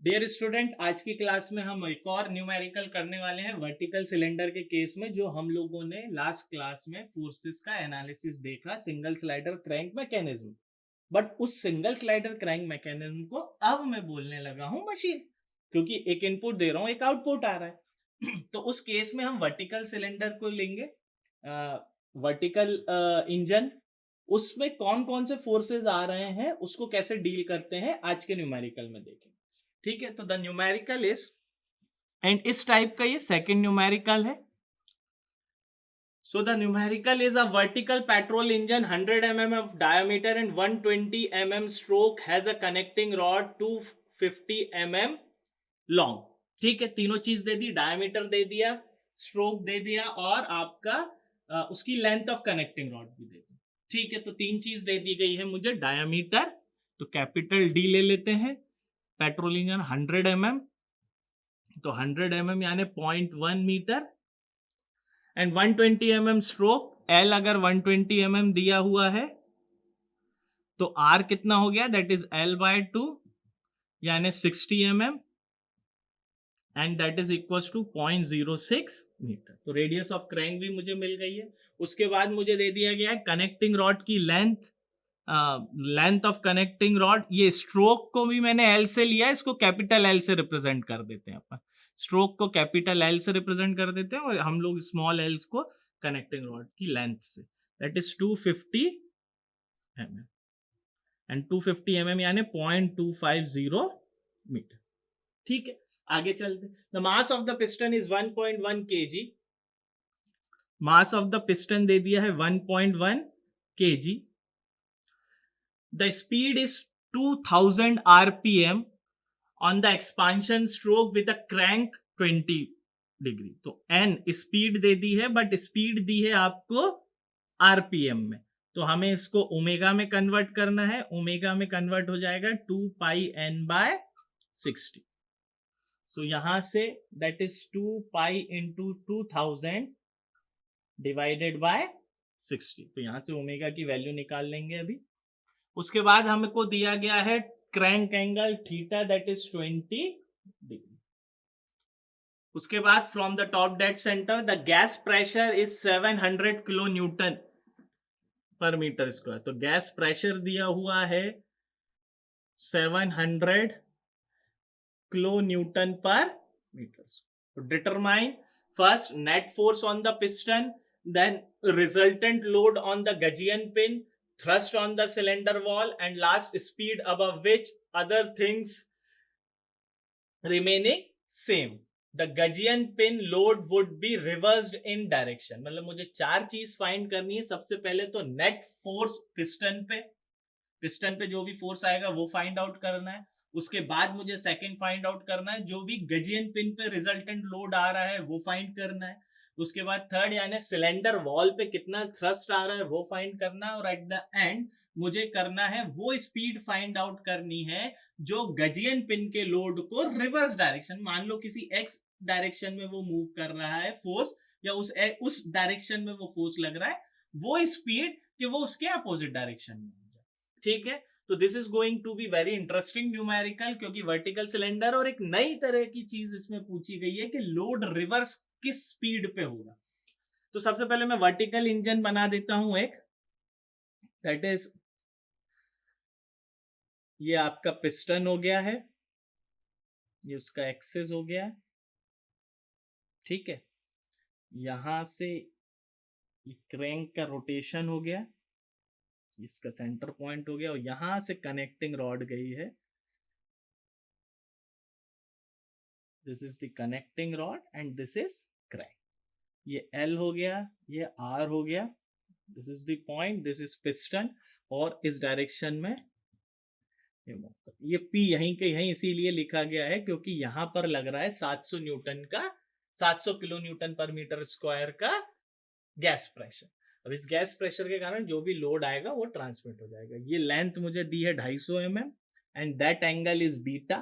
Dear student, आज की class में हम एक और न्यूमेरिकल करने वाले हैं वर्टिकल सिलेंडर के केस में, जो हम लोगों ने लास्ट क्लास में फोर्सेस का एनालिसिस देखा single slider crank mechanism. But उस सिंगल स्लाइडर क्रैंक मैकेनिज्म को अब मैं बोलने लगा हूं मशीन, क्योंकि एक इनपुट दे रहा हूं, एक आउटपुट आ रहा है। तो उस केस में हम वर्टिकल सिलेंडर को लेंगे, वर्टिकल इंजन। उसमें कौन कौन से फोर्सेस आ रहे हैं, उसको कैसे डील करते हैं, आज के न्यूमेरिकल में देखें। ठीक है, तो द न्यूमेरिकल इज, एंड इस टाइप का ये सेकंड न्यूमेरिकल है। So the numerical is a vertical petrol engine 100 mm of diameter and 120 mm stroke has a connecting rod 250 mm long। ठीक है, तीनों चीज दे दी, डायमीटर दे दिया, स्ट्रोक दे दिया, और आपका उसकी लेंथ ऑफ कनेक्टिंग रॉड भी दे दी। ठीक है, तो तीन चीज दे दी गई है मुझे। डायमीटर तो कैपिटल डी ले लेते हैं, पेट्रोल इंजन 100 mm, तो 100 mm यानी 0.1 metre, and 120 mm stroke, L अगर 120 mm दिया हुआ है तो आर कितना हो गया, दैट इज एल बाय 2 यानी 60 mm, and that is equal to 0.06 metre. तो रेडियस ऑफ क्रैंक भी मुझे मिल गई है। उसके बाद मुझे दे दिया गया है कनेक्टिंग रॉड की length, length of connecting rod. ये स्ट्रोक को भी मैंने एल से लिया है, इसको कैपिटल एल से रिप्रेजेंट कर देते हैं अपन। स्ट्रोक को कैपिटल एल से रिप्रेजेंट कर देते हैं और हम लोग स्मॉल एल को कनेक्टिंग रॉड की लेंथ से, that is 250 mm, and 250 mm यानी 0.250 मीटर। ठीक है, आगे चलते। The mass of the piston is 1.1 kg। Mass of the piston दे दिया है 1.1 kg। The speed is 2000 rpm on the expansion stroke with a crank 20 degree. तो एन स्पीड दे दी है, बट स्पीड दी है आपको आरपीएम में, तो हमें इसको ओमेगा में कन्वर्ट करना है। ओमेगा में कन्वर्ट हो जाएगा 2 पाई एन बाय 60। सो यहां से that is 2 pi into 2000 divided by 60। तो यहां से ओमेगा की वैल्यू निकाल लेंगे अभी। उसके बाद हमको दिया गया है crank angle theta, that is 20 degree. उसके बाद from the top dead centre the gas pressure is 700 kilo newton per metre square. तो गैस प्रेशर दिया हुआ है 700 किलो न्यूटन पर मीटर। तो determine first net force on the piston, then resultant load on the gudgeon pin, thrust on the cylinder wall, and last speed above which other things remaining same. The Gaussian pin load would be reversed in direction। मतलब मुझे चार चीज find करनी है। सबसे पहले तो net force piston पे जो भी फोर्स आएगा वो फाइंड आउट करना है। उसके बाद मुझे सेकंड फाइंड आउट करना है जो भी गजियन पिन पे रिजल्टेंट लोड आ रहा है वो फाइंड करना है। उसके बाद थर्ड यानी सिलेंडर वॉल पे कितना थ्रस्ट आ रहा है वो फाइंड करना है। और एट द एंड मुझे करना है वो स्पीड फाइंड आउट करनी है जो गजियन पिन के लोड को रिवर्स डायरेक्शन, मान लो किसी एक्स डायरेक्शन में वो मूव कर रहा है फोर्स, या उस डायरेक्शन में वो फोर्स लग रहा है, वो स्पीड कि वो उसके अपोजिट डायरेक्शन में हो जाए। ठीक है, तो this is going to be very interesting numerical, क्योंकि वर्टिकल सिलेंडर और एक नई तरह की चीज इसमें पूछी गई है कि लोड रिवर्स किस स्पीड पे होगा। तो सबसे पहले मैं वर्टिकल इंजन बना देता हूं एक, दैट इज ये आपका पिस्टन हो गया है, ये उसका एक्सेस हो गया। ठीक है, यहां से क्रैंक का रोटेशन हो गया, इसका सेंटर पॉइंट हो गया, और यहां से कनेक्टिंग रॉड गई है, this is the connecting rod and this is crank. ये L हो गया, ये R हो गया, this is the point, this is piston, और इस डायरेक्शन में ये P यहीं के यहीं इसीलिए लिखा गया है क्योंकि यहां पर लग रहा है 700 न्यूटन का, 700 kilo newton per metre square का गैस प्रेशर। अब इस गैस प्रेशर के कारण जो भी लोड आएगा वो ट्रांसमिट हो जाएगा। ये लेंथ मुझे दी है 250 mm, and that angle is beta,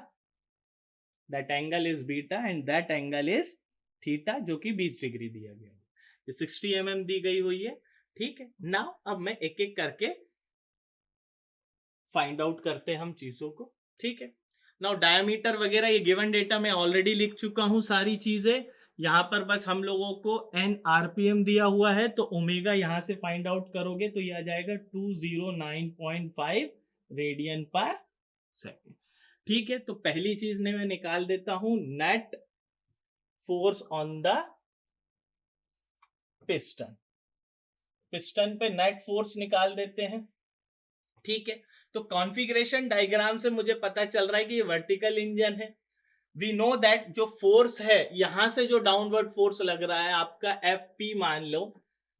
that angle is beta, and that angle is theta, जो कि 20 डिग्री दिया गया है। ये 60 mm दी गई हुई है। ठीक है, नाउ अब मैं एक एक करके फाइंड आउट करते हैं हम चीजों को। ठीक है, नाउ डायमीटर वगैरह ये गिवन डेटा में ऑलरेडी लिख चुका हूँ सारी चीजें। यहाँ पर बस हम लोगों को n आरपीएम दिया हुआ है, तो ओमेगा यहाँ से फाइंड आउट करोगे तो ये आ जाएगा 209.5 रेडियन पर सेकेंड। ठीक है, तो पहली चीज ने मैं निकाल देता हूं, net force on the piston. Piston पे नेट फोर्स निकाल देते हैं। ठीक है, तो कॉन्फ़िगरेशन डायग्राम से मुझे पता चल रहा है कि ये वर्टिकल इंजन है। वी नो दैट जो फोर्स है यहां से जो डाउनवर्ड फोर्स लग रहा है आपका एफ पी मान लो,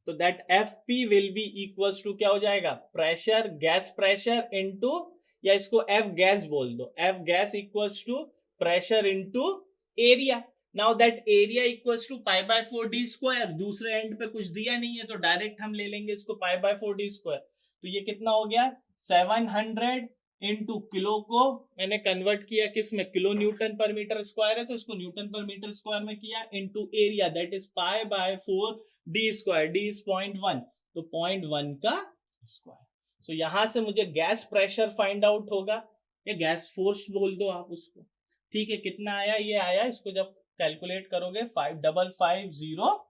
तो that F P will be equals to क्या हो जाएगा, प्रेशर, गैस प्रेशर इनटू, या इसको एफ गैस बोल दो, F gas equals to pressure into area. Now that area equals to pi by 4 D square. दूसरे एंड पे कुछ दिया नहीं है तो डायरेक्ट हम ले लेंगे इसको पाई बाय 4 डी स्क्वायर। तो ये कितना हो गया, 700 इनटू किलो को मैंने कन्वर्ट किया किस में, kilo newton per metre square है तो इसको न्यूटन पर मीटर स्क्वायर में किया, into area that is pi by 4 D square. D is 0.1, तो 0.1 का स्क्वायर। सो यहां से मुझे गैस प्रेशर फाइंड आउट होगा, या गैस फोर्स बोल दो आप उसको। ठीक है, कितना आया, ये आया, इसको जब कैलकुलेट करोगे 5550,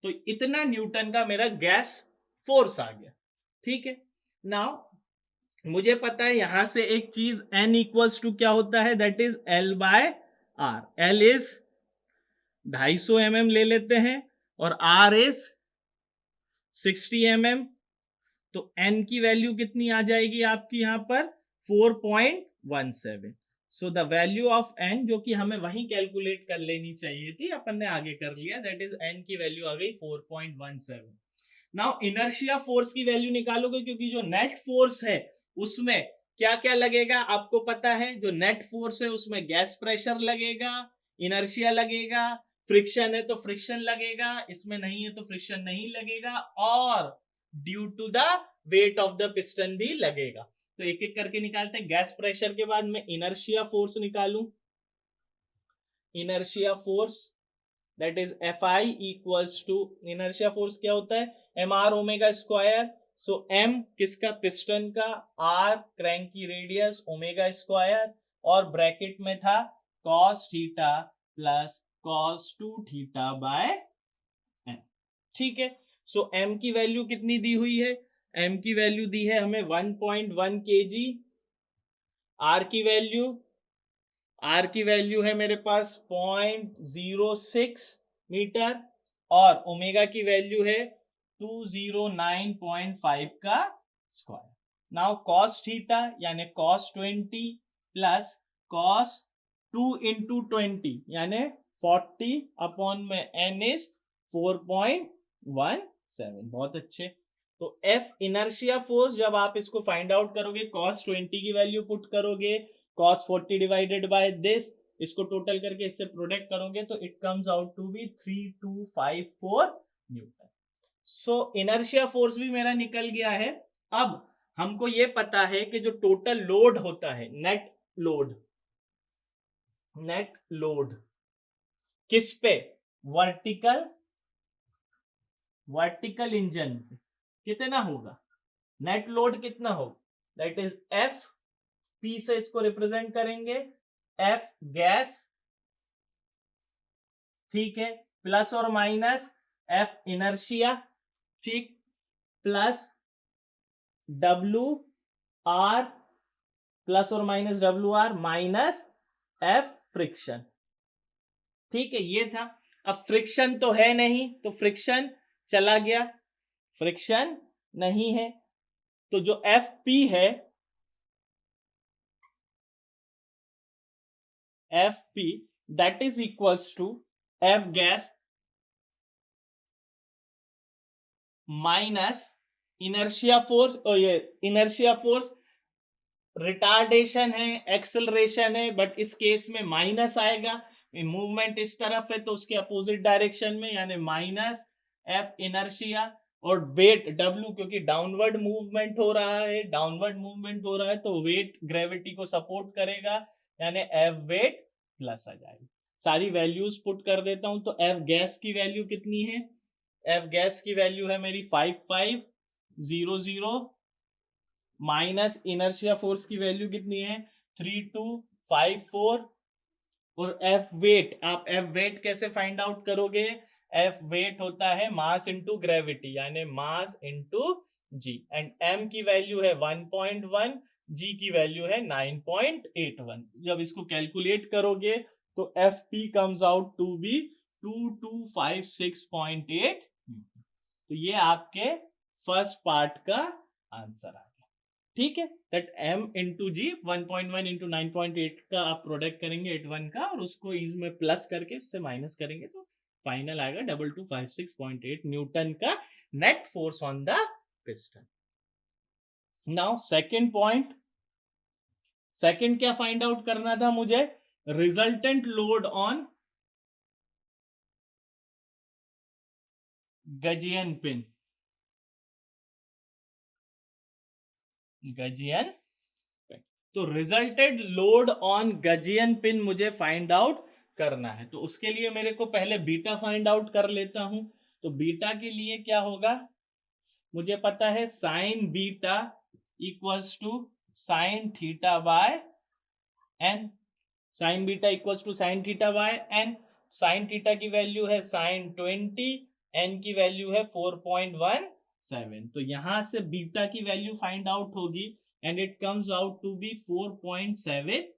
तो इतना न्यूटन का मेरा गैस फोर्स आ गया। ठीक है, नाउ मुझे पता है यहां से एक चीज n इक्वल्स टू क्या होता है, that is L by R। L is 250 mm ले लेते हैं और R इज 60 mm। तो n की वैल्यू कितनी आ जाएगी आपकी यहां पर 4.17। So the value of n, जो कि हमें वहीं कैलकुलेट कर लेनी चाहिए थी, अपन ने आगे कर लिया, दैट इज n की वैल्यू आ गई 4.17। नाउ इनर्शिया फोर्स की वैल्यू निकालोगे, क्योंकि जो नेट फोर्स है उसमें क्या क्या लगेगा आपको पता है। जो नेट फोर्स है उसमें गैस प्रेशर लगेगा, इनर्शिया लगेगा, फ्रिक्शन है तो फ्रिक्शन लगेगा, इसमें नहीं है तो फ्रिक्शन नहीं लगेगा, और due to the weight of the piston भी लगेगा। तो एक एक करके निकालते हैं। गैस प्रेशर के बाद मैं इनर्शिया फोर्स निकालूं, inertia force that is F I equals to, inertia force क्या होता है, M R omega square. So M किसका, पिस्टन का, आर क्रैंक की रेडियस, ओमेगा स्क्वायर, और ब्रैकेट में था cos theta plus cos 2 theta by M. ठीक है, सो एम की वैल्यू कितनी दी हुई है, एम की वैल्यू दी है हमें 1.1 kg। आर की वैल्यू, आर की वैल्यू है मेरे पास 0.06 मीटर, और ओमेगा की वैल्यू है 209.5 का स्क्वायर। नाउ कॉस थीटा यानी कॉस 20 प्लस कॉस 2 इंटू 20 यानी 40 अपॉन में n इज 4.17। बहुत अच्छे। तो F इनर्शिया फोर्स, जब आप इसको फाइंड आउट करोगे, कॉस 20 की वैल्यू पुट करोगे, cos 40 डिवाइडेड बाय दिस, इसको टोटल करके इससे प्रोडक्ट करोगे तो it comes out to be 3254 newton. So inertia force भी मेरा निकल गया है। अब हमको ये पता है कि जो टोटल लोड होता है, नेट लोड, नेट लोड किस पे, वर्टिकल, वर्टिकल इंजन कितना होगा, नेट लोड कितना होगा, दैट इज एफ पी से इसको रिप्रेजेंट करेंगे, एफ गैस, ठीक है, प्लस और माइनस एफ इनर्शिया, ठीक, प्लस डब्ल्यू आर, प्लस और minus W R, minus F friction. ठीक है, ये था। अब फ्रिक्शन तो है नहीं, तो फ्रिक्शन चला गया, फ्रिक्शन नहीं है, तो जो एफ पी है, F P that is equals to F gas minus inertia force, और ये इनर्शिया फोर्स रिटार्डेशन है, एक्सेलरेशन है, बट इस केस में माइनस आएगा, मूवमेंट इस तरफ है तो उसके अपोजिट डायरेक्शन में, यानी माइनस एफ इनर्शिया, और वेट डब्ल्यू, क्योंकि डाउनवर्ड मूवमेंट हो रहा है, डाउनवर्ड मूवमेंट हो रहा है तो वेट ग्रेविटी को सपोर्ट करेगा, यानी एफ वेट प्लस आ जाएगी। सारी वैल्यूज पुट कर देता हूं, तो एफ गैस की वैल्यू कितनी है, एफ गैस की वैल्यू है मेरी 5500, माइनस इनर्शिया फोर्स की वैल्यू कितनी है 3254 और एफ वेट, आप एफ वेट कैसे फाइंड आउट करोगे? एफ वेट होता है मास इनटू ग्रेविटी, यानी mass into G, and M की वैल्यू है 1.1, जी की वैल्यू है 9.81। जब इसको कैलकुलेट करोगे तो F P comes out to be 2256.8। तो ये आपके फर्स्ट पार्ट का आंसर आ गया। ठीक है, that m into G 1.1 into 9.8 का आप प्रोडक्ट करेंगे 81 का, और उसको इसमें प्लस करके इससे माइनस करेंगे तो फाइनल आएगा 2256.8 न्यूटन का net force on the piston. Now second point, second क्या फाइंड आउट करना था मुझे? Resultant load on gudgeon pin, gudgeon pin. तो resulted load on gudgeon pin मुझे फाइंड आउट करना है, तो उसके लिए मेरे को पहले बीटा फाइंड आउट कर लेता हूं। तो बीटा के लिए क्या होगा? मुझे पता है sine beta equals to sine theta by N, sine beta equals to sine theta by N. Sine theta की वैल्यू है साइन 20, एन की वैल्यू है 4.17। तो यहां से बीटा की वैल्यू फाइंड आउट होगी and it comes out to be 4.7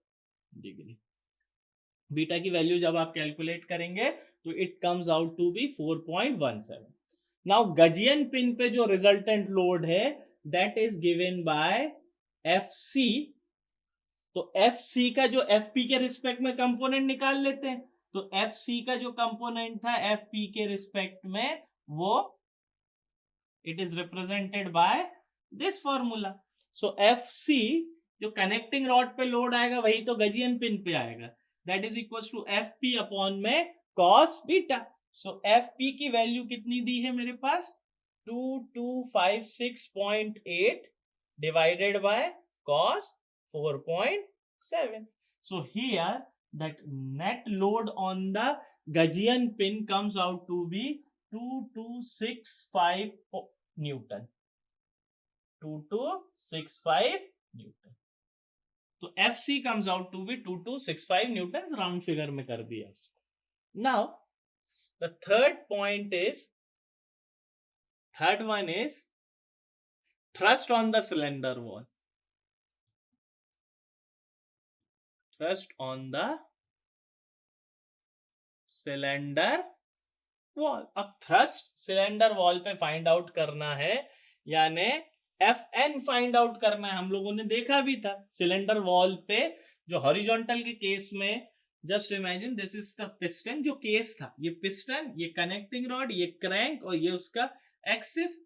degree. Beta की वैल्यू जब आप कैलकुलेट करेंगे तो it comes out to be 4.17। Now gudgeon pin पे जो रिजल्टेंट लोड है that is given by F C. तो एफ सी का जो एफ पी के रिस्पेक्ट में कंपोनेंट निकाल लेते हैं। तो एफ सी का जो कंपोनेंट था एफ पी के रिस्पेक्ट में, वो it is represented by this formula. So F C जो कनेक्टिंग रॉड पे लोड आएगा वही तो गजियन पिन पे आएगा, that is equal to F P upon में cos beta. So F P की वैल्यू कितनी दी है मेरे पास? 2256.8 divided by cos 4.7. So here that net load on the Gaussian pin comes out to be 2265 Newton. 2265 Newton. तो FC comes out to be 2265 Newtons, round figure में कर दिया उसको. Now the third one is thrust on the cylinder wall. Thrust on the cylinder wall. अब thrust cylinder wall पे find out करना है, यानी Fn फाइंड आउट करना है। हम लोगों ने देखा भी था सिलेंडर वॉल पे जो हॉरिजॉन्टल के केस में, just imagine this is the piston जो केस था, ये पिस्टन, ये कनेक्टिंग रॉड, ये क्रैंक और ये उसका एक्सिस।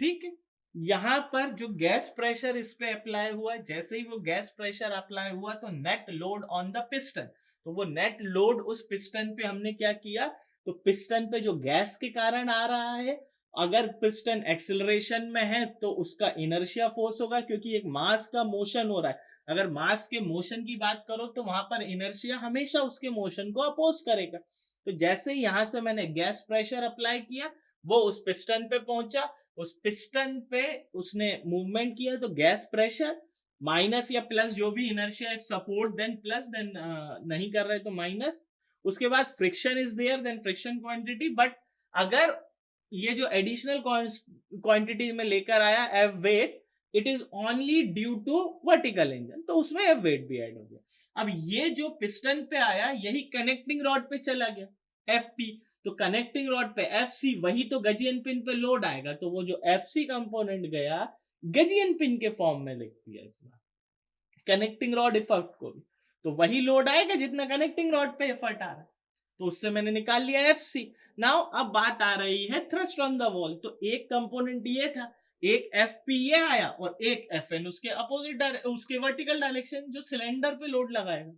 ठीक है, यहां पर जो गैस प्रेशर इस पे अप्लाई हुआ, जैसे ही वो गैस प्रेशर अप्लाई हुआ तो net load on the piston, तो वो नेट लोड उस पिस्टन पे हमने क्या किया, तो पिस्टन पे जो गैस के कारण आ रहा है, अगर पिस्टन एक्सेलरेशन में है तो उसका इनर्शिया फोर्स होगा क्योंकि एक मास का मोशन हो रहा है। अगर मास के मोशन की बात करो तो वहां पर इनर्शिया हमेशा उसके मोशन को अपोज करेगा। तो जैसे ही यहां से मैंने गैस प्रेशर अप्लाई किया, वो उस पिस्टन पे पहुंचा, उस पिस्टन पे उसने मूवमेंट किया, तो गैस प्रेशर माइनस या प्लस जो भी inertia, support then plus, then नहीं कर रहे तो माइनस। उसके बाद friction is there, then friction quantity. But अगर ये जो एडिशनल क्वांटिटी में लेकर आया F weight, it is only due to vertical engine, तो उसमें एफ वेट भी ऐड हो गया। अब ये जो पिस्टन पे आया यही कनेक्टिंग रॉड पे चला गया एफ पी, तो कनेक्टिंग रॉड पे एफ सी, वही तो गजियन पिन पे लोड आएगा, तो वो जो एफ सी कंपोनेंट गया गजियन पिन के फॉर्म में लिख दिया इस बार कनेक्टिंग रॉड इफेक्ट को भी, तो वही लोड आएगा जितना कनेक्टिंग रॉड पे एफर्ट आ रहा है, तो उससे मैंने निकाल लिया एफ सी। नाउ अब बात आ रही है थ्रस्ट ऑन द वॉल। तो एक कंपोनेंट ये था, एक एफ पी ये आया और एक एफ एन उसके अपोजिट, उसके वर्टिकल डायरेक्शन जो सिलेंडर पे लोड लगाएगा।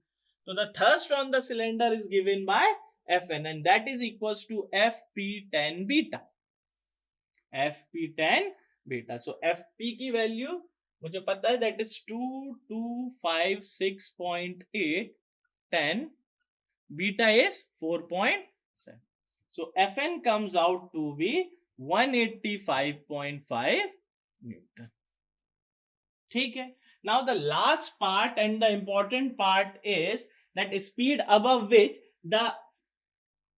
तो the thrust on the cylinder is given by F N and that is equals to F P tan beta, F P tan beta. So F P की value मुझे पता है that is 2256.8, 10, beta is 4.7. So Fn comes out to be 185.5 Newton. ठीक है, Now the last part and the important part is that speed above which the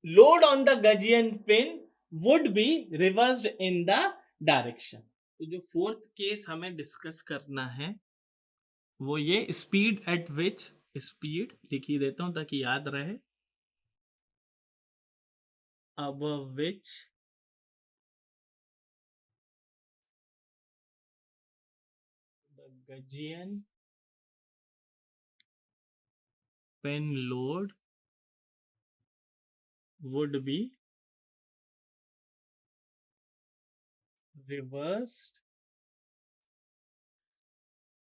load on the Gaussian pin would be reversed in the direction. तो जो fourth case हमें discuss करना है वो ये speed at which, speed लिख ही देता हूं ताकि याद रहे, above which the Gaussian pin load would be reversed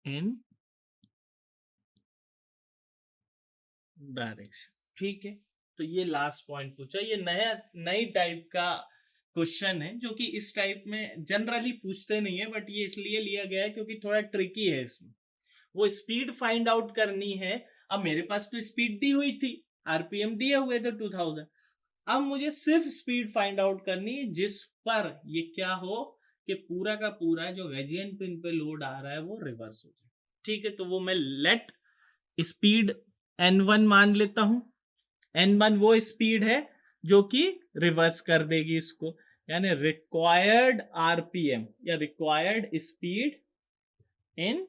in direction. ठीक है, तो ये लास्ट पॉइंट पूछा. ये नई टाइप का क्वेश्चन है जो कि इस टाइप में जनरली पूछते नहीं है, बट ये इसलिए लिया गया है क्योंकि थोड़ा ट्रिकी है. इसमें वो स्पीड फाइंड आउट करनी है. अब मेरे पास तो स्पीड दी हुई थी, आरपीएम दिए हुए थे 2000. अब मुझे सिर्फ स्पीड फाइंड आउट करनी है जिस पर ये क्या हो कि पूरा का पूरा जो गॉसियन पिन पे लोड आ रहा है वो रिवर्स हो जाए. ठीक है, तो वो मैं लेट स्पीड n1 मान लेता हूं. n1 वो स्पीड है जो कि रिवर्स कर देगी इसको, यानी रिक्वायर्ड आरपीएम या required speed in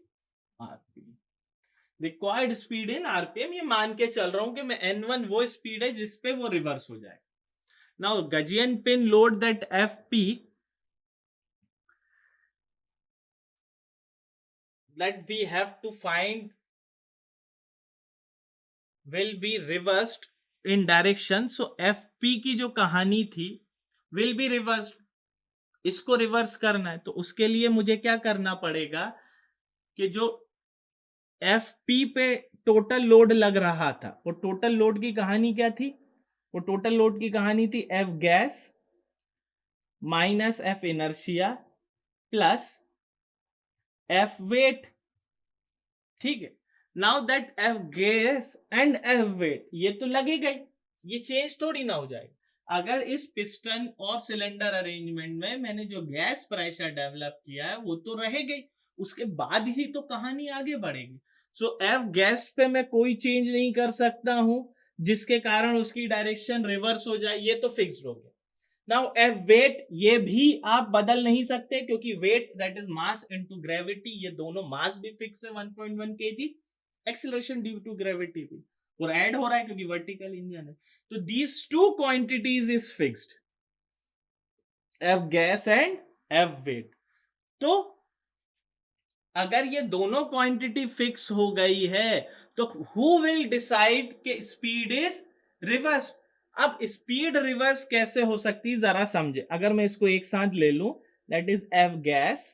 RPM. Required speed in RPM ये मान के चल रहा हूं कि मैं n1 वो स्पीड है जिसपे वो रिवर्स हो जाए. Now Gaussian pin load that fp that we have to find will be reversed in direction. So fp की जो कहानी थी will be reversed, इसको रिवर्स करना है. तो उसके लिए मुझे क्या करना पड़ेगा कि जो fp पे टोटल लोड लग रहा था, वो टोटल लोड की कहानी क्या थी? वो टोटल लोड की कहानी थी f gas minus f inertia plus f weight. ठीक है, now that f gas and f weight ये तो लगी गई, ये चेंज थोड़ी ना हो जाएगा. अगर इस पिस्टन और सिलेंडर अरेंजमेंट में मैंने जो गैस प्रेशर डेवलप किया है वो तो रह गई, उसके बाद ही तो कहानी आगे बढ़ेगी. सो f गैस पे मैं कोई चेंज नहीं कर सकता हूं जिसके कारण उसकी डायरेक्शन रिवर्स हो जाए, ये तो फिक्स्ड हो गया. नाउ एफ वेट ये भी आप बदल नहीं सकते क्योंकि weight that is mass into gravity, ये दोनों मास भी फिक्स है 1.1 kg, acceleration due to gravity भी, और ऐड हो रहा है क्योंकि वर्टिकल इंजन है. तो these two quantities is fixed, F gas and F weight. तो अगर ये दोनों क्वांटिटी फिक्स हो गई है तो हु विल डिसाइड कि स्पीड इज रिवर्स. अब स्पीड रिवर्स कैसे हो सकती है जरा समझे. अगर मैं इसको एक साथ ले लूं, that is F gas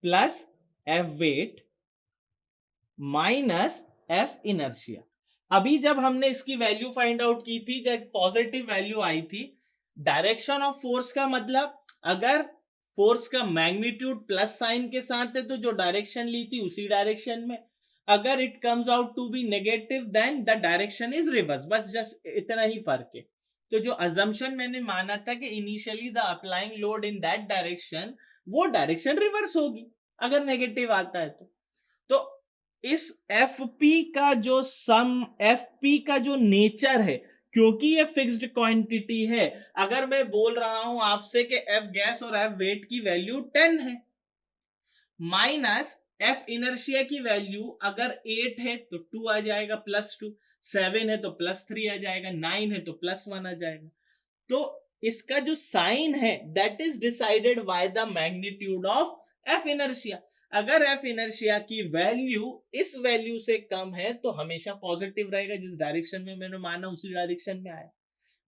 plus F wait minus F inertia. अभी जब हमने इसकी वैल्यू फाइंड आउट की थी, जब पॉजिटिव वैल्यू आई थी, डायरेक्शन ऑफ फोर्स का मतलब अगर फोर्स का मैग्नीट्यूड प्लस साइन के साथ है तो जो डायरेक्शन ली थी उसी डायरेक्शन में, अगर it comes out to be negative then the direction is reverse. बस जस्ट इतना ही फर्क है. तो जो अजम्पशन मैंने माना था कि initially the applying load in that direction, वो डायरेक्शन रिवर्स होगी अगर नेगेटिव आता है तो इस fp का जो सम, fp का जो नेचर है, क्योंकि ये फिक्स्ड क्वांटिटी है, अगर मैं बोल रहा हूं आपसे कि f गैस और f वेट की वैल्यू 10 है, माइनस f इनर्शिया की वैल्यू अगर 8 है तो 2 आ जाएगा प्लस 2, 7 है तो प्लस 3 आ जाएगा, 9 है तो प्लस 1 आ जाएगा. तो इसका जो साइन है that is decided by the magnitude of f inertia. अगर f इनर्शिया की वैल्यू इस वैल्यू से कम है तो हमेशा पॉजिटिव रहेगा, जिस डायरेक्शन में मैंने माना उसी डायरेक्शन में आया.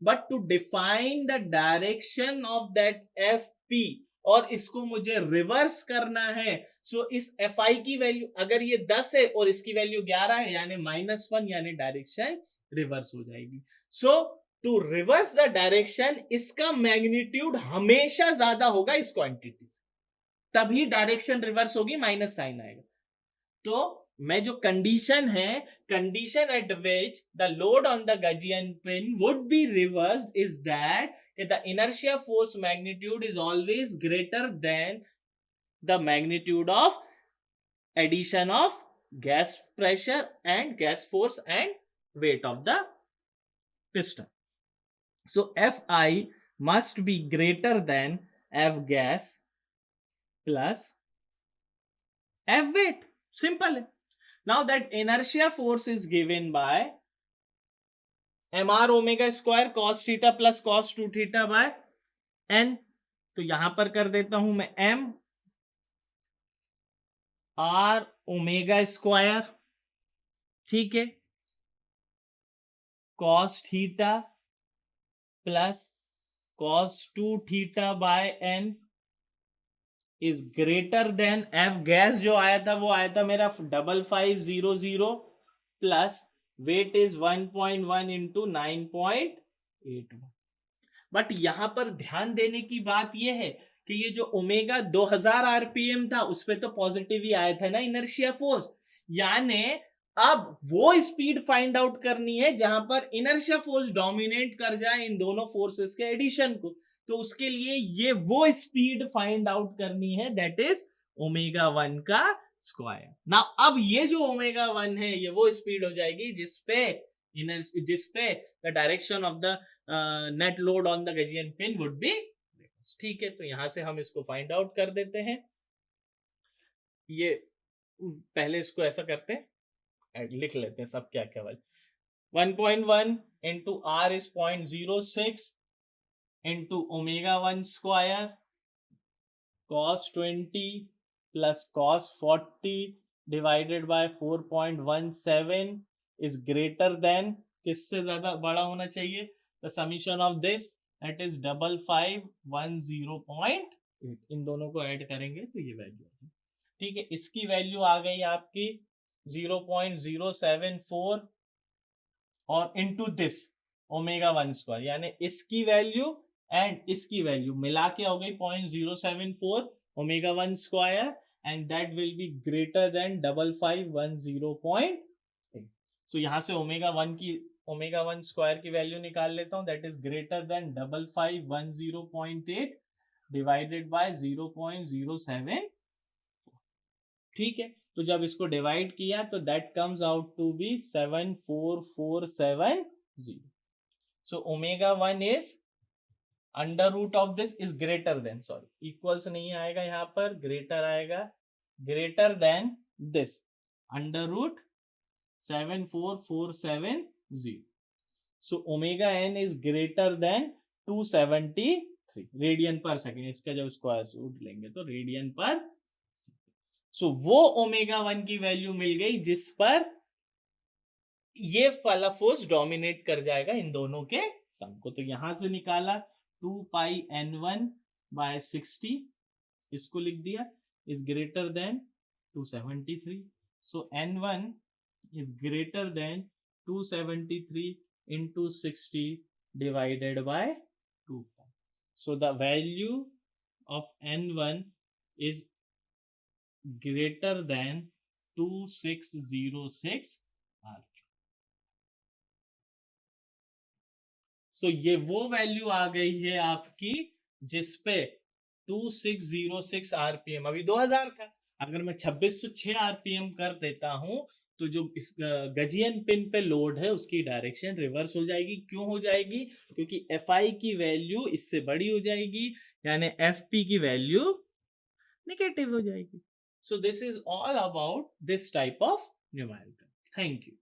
But to define the direction of that fp और इसको मुझे रिवर्स करना है, सो इस fi की वैल्यू अगर ये 10 है और इसकी वैल्यू 11 है यानी -1, यानी डायरेक्शन रिवर्स हो जाएगी. सो टू रिवर्स द डायरेक्शन इसका मैग्नीट्यूड हमेशा ज्यादा होगा इस क्वांटिटी से, तभी डायरेक्शन रिवर्स होगी, माइनस साइन आएगा. तो मैं जो कंडीशन है, condition at which the load on the Gaussian pin would be reversed is that the inertia force magnitude is always greater than the magnitude of addition of gas pressure and gas force and weight of the piston. So Fi must be greater than F gas plus F weight. Simple. Now that inertia force is given by mr omega square cos theta plus cos 2 theta by n. तो यहां पर कर देता हूं मैं m r omega square, ठीक है, cos theta plus cos 2 theta by n is greater than f gas जो आया था वो आया था मेरा 5500 plus weight is 1.1 into 9.81. But यहां पर ध्यान देने की बात यह है कि ये जो ओमेगा 2000 आरपीएम था उस पर तो पॉजिटिव ही आया था ना इनर्शिया फोर्स, यानी अब वो स्पीड फाइंड आउट करनी है जहां पर इनर्शिया फोर्स डोमिनेट कर जाए इन दोनों फोर्सेस के एडिशन को. तो उसके लिए ये वो स्पीड फाइंड आउट करनी है दैट इज ओमेगा 1 का स्क्वायर. ना अब ये जो ओमेगा 1 है ये वो स्पीड हो जाएगी जिसपे the direction of the net load on the gudgeon pin would be. ठीक है, तो यहां से हम इसको फाइंड आउट कर देते हैं. ये पहले इसको ऐसा करते हैं, लिख लेते हैं सब क्या क्या वाले. 1.1 into R is 0.06 into omega 1 square cos 20 plus cos 40 divided by 4.17 is greater than, किससे ज्यादा बड़ा होना चाहिए, the summation of this that is 5510.8. इन दोनों को ऐड करेंगे तो ये वैल्यू, ठीक है. इसकी वैल्यू आ गई आपकी 0.074 और इनटू दिस ओमेगा 1 स्क्वायर, यानी इसकी वैल्यू एंड इसकी वैल्यू मिला के हो गई 0.074 omega 1 square and that will be greater than 5510.8. सो यहां से ओमेगा 1 स्क्वायर की वैल्यू निकाल लेता हूं, that is greater than 5510.8 divided by 0.07. ठीक है, तो जब इसको डिवाइड किया तो that comes out to be 74470. So omega 1 is under root of this is greater than, sorry equals नहीं आएगा यहां पर, ग्रेटर आएगा, greater than this under root 74470. So omega n is greater than 273 radian per second. इसका जब square root लेंगे तो radian पर. सो वो ओमेगा 1 की वैल्यू मिल गई जिस पर ये वाला फोर्स डोमिनेट कर जाएगा इन दोनों के सम को. तो यहां से निकाला 2 पाई n1 बाय 60, इसको लिख दिया, is greater than 273. So n1 is greater than 273 into 60 divided by 2. So the value of n1 is greater than 2606 R. So ये वो वैल्यू आ गई है आपकी जिसपे 2606 आरपीएम, अभी 2000 था, अगर मैं 2606 आरपीएम कर देता हूं तो जो इस गजियन पिन पे लोड है उसकी डायरेक्शन रिवर्स हो जाएगी. क्यों हो जाएगी, क्योंकि Fi की वैल्यू इससे बड़ी हो जाएगी, यानी Fp की वैल्यू नेगेटिव हो जाएगी. So this is all about this type of numerical. Thank you.